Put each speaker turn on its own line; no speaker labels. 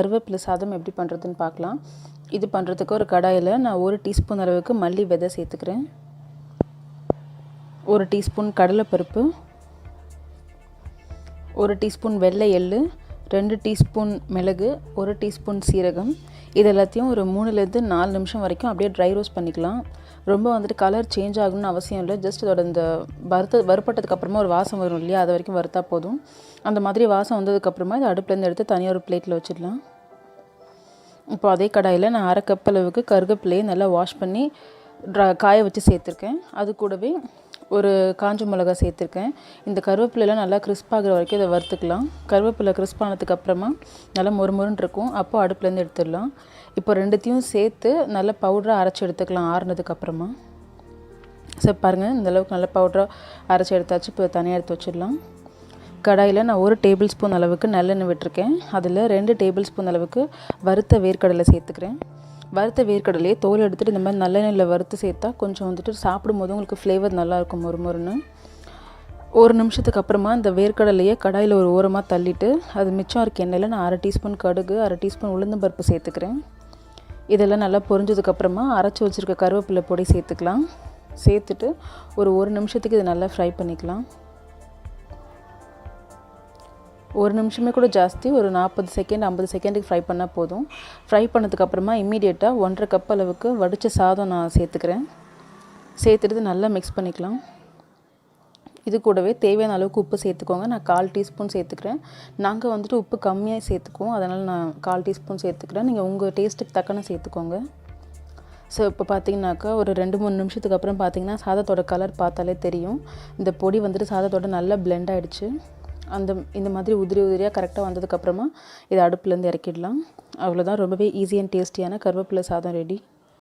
கருவேப்பிலை சாதம் எப்படி பண்ணுறதுன்னு பார்க்கலாம். இது பண்ணுறதுக்கு ஒரு கடாயில் நான் 1 டீஸ்பூன் அளவுக்கு மல்லி விதை சேர்த்துக்கிறேன். 1 டீஸ்பூன் கடலைப்பருப்பு, 1 டீஸ்பூன் வெள்ளை எள்ளு, 2 டீஸ்பூன் மிளகு, 1 டீஸ்பூன் சீரகம். இது எல்லாத்தையும் ஒரு 3லேருந்து 4 நிமிஷம் வரைக்கும் அப்படியே ட்ரை ரோஸ்ட் பண்ணிக்கலாம். ரொம்ப கலர் சேஞ்ச் ஆகணும்னு அவசியம் இல்லை. ஜஸ்ட் அதோட இந்த வறுப்பட்டதுக்கப்புறமா ஒரு வாசம் வரும் இல்லையா, அது வரைக்கும் வறுத்தா போதும். அந்த மாதிரி வாசம் வந்ததுக்கப்புறமா இதை அடுப்புலேருந்து எடுத்து தனியாக ஒரு பிளேட்டில் வச்சிடலாம். இப்போ அதே கடாயில் நான் 1/2 கப் அளவுக்கு கருவேப்பிலையை நல்லா வாஷ் பண்ணி காய வச்சு சேர்த்துருக்கேன். அது கூடவே ஒரு காஞ்ச மிளகா சேர்த்துருக்கேன். இந்த கருவேப்பிலையெல்லாம் நல்லா கிறிஸ்பாகிற வரைக்கும் இதை வறுத்துக்கலாம். கருவேப்பிலை கிறிஸ்பானதுக்கப்புறமா நல்லா மொறுமொறுன்னு இருக்கும். அப்போது அடுப்புலேருந்து எடுத்துடலாம். இப்போ ரெண்டுத்தையும் சேர்த்து நல்லா பவுடராக அரைச்சி எடுத்துக்கலாம் ஆறுனதுக்கப்புறமா. சரி பாருங்கள், இந்தளவுக்கு நல்லா பவுடராக அரைச்சி எடுத்தாச்சு. இப்போ தனியாக எடுத்து வச்சிடலாம். கடாயில் நான் 1 டேபிள் ஸ்பூன் அளவுக்கு நல்லெண்ணெய் விட்டுருக்கேன். அதில் 2 டேபிள் ஸ்பூன் அளவுக்கு வறுத்த வேர்க்கடலை சேர்த்துக்கிறேன். வறுத்த வேர்க்கடலையே தோல் எடுத்துகிட்டு இந்த மாதிரி நல்லெண்ணெயில் வறுத்து சேர்த்தா கொஞ்சம் சாப்பிடும்போது உங்களுக்கு ஃப்ளேவர் நல்லாயிருக்கும் மொறுமொறுன்னு. 1 நிமிஷத்துக்கு அப்புறமா இந்த வேர்க்கடலையை கடாயில் ஒரு ஓரமாக தள்ளிட்டு அது மிச்சம் இருக்க எண்ணெயில் நான் 1/2 டீஸ்பூன் கடுகு, 1/2 டீஸ்பூன் உளுந்தம்பருப்பு சேர்த்துக்கிறேன். இதெல்லாம் நல்லா பொரிஞ்சதுக்கப்புறமா அரைச்சி வச்சுருக்க கருவேப்பிலை பொடி சேர்த்துக்கலாம். சேர்த்துட்டு ஒரு 1 நிமிஷத்துக்கு இதை நல்லா ஃப்ரை பண்ணிக்கலாம். 1 நிமிஷமே கூட ஜாஸ்தி, ஒரு 40 செகண்ட் 50 செகண்டுக்கு ஃப்ரை பண்ணால் போதும். ஃப்ரை பண்ணதுக்கப்புறமா இம்மீடியட்டாக 1/2 கப் அளவுக்கு வடித்த சாதம் நான் சேர்த்துக்கிறேன். சேர்த்துட்டு நல்லா மிக்ஸ் பண்ணிக்கலாம். இது கூடவே தேவையான அளவுக்கு உப்பு சேர்த்துக்கோங்க. நான் 1/4 டீஸ்பூன் சேர்த்துக்கிறேன். நாங்கள் உப்பு கம்மியாக சேர்த்துக்குவோம், அதனால் நான் 1/4 டீஸ்பூன் சேர்த்துக்கிறேன். நீங்கள் உங்கள் டேஸ்ட்டுக்கு தக்கன சேர்த்துக்கோங்க. ஸோ இப்போ பார்த்தீங்கன்னாக்கா ஒரு 2-3 நிமிஷத்துக்கு அப்புறம் பார்த்தீங்கன்னா சாதத்தோட கலர் பார்த்தாலே தெரியும். இந்த பொடி சாதத்தோட நல்லா பிளெண்ட் ஆகிடுச்சு. இந்த மாதிரி உதிரி உதிரியாக கரெக்டாக வந்ததுக்கப்புறமா இதை அடுப்புலேருந்து இறக்கிடலாம். அவ்வளோதான், ரொம்பவே ஈஸி அண்ட் டேஸ்டியான கருவேப்பிலை சாதம் ரெடி.